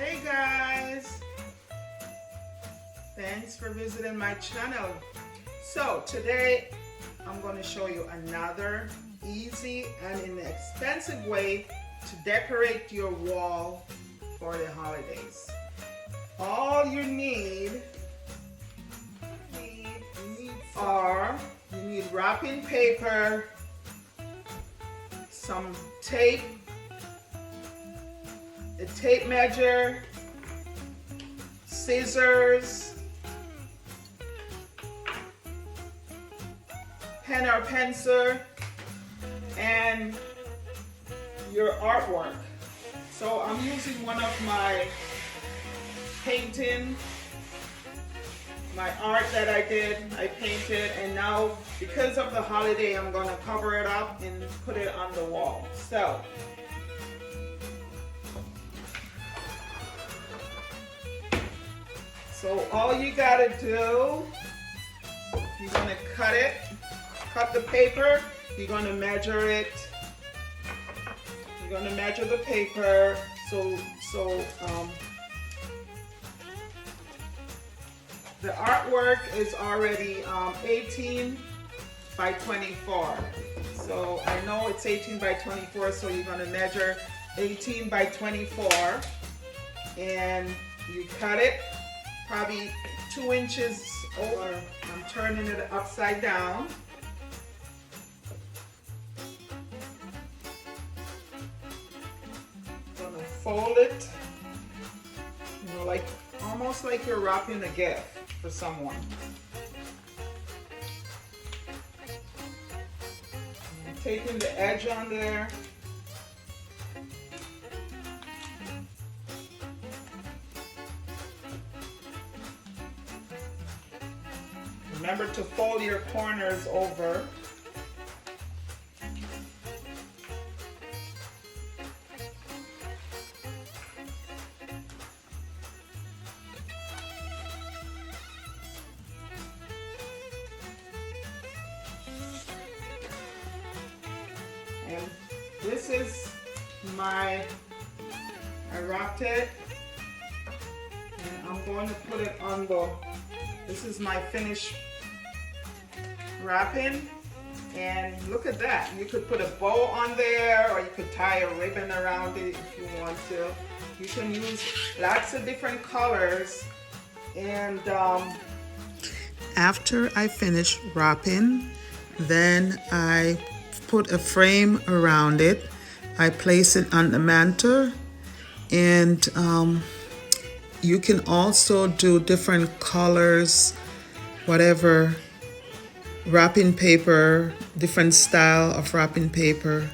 Hey guys, thanks for visiting my channel. So today I'm going to show you another easy and inexpensive way to decorate your wall for the holidays. All you need wrapping paper, some tape, a tape measure, scissors, pen or pencil, and your artwork. So I'm using one of my painting, my art that I did, I painted, and now because of the holiday I'm going to cover it up and put it on the wall. So all you gotta do, you're gonna cut the paper, you're gonna measure it, you're gonna measure the paper, the artwork is already 18 by 24. So I know it's 18 by 24, so you're gonna measure 18 by 24 and you cut it probably 2 inches over. I'm turning it upside down. I'm gonna fold it, you know, like almost like you're wrapping a gift for someone. I'm taking the edge on there. Remember to fold your corners over. And this is I wrapped it, and I'm going to put it on this is my finished wrapping, and look at that. You could put a bow on there, or you could tie a ribbon around it if you want to. You can use lots of different colors. And after I finish wrapping, then I put a frame around it. I place it on the mantle, and you can also do different colors, whatever wrapping paper, different style of wrapping paper,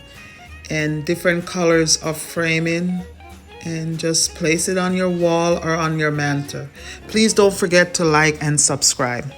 and different colors of framing, and just place it on your wall or on your mantle. Please don't forget to like and subscribe.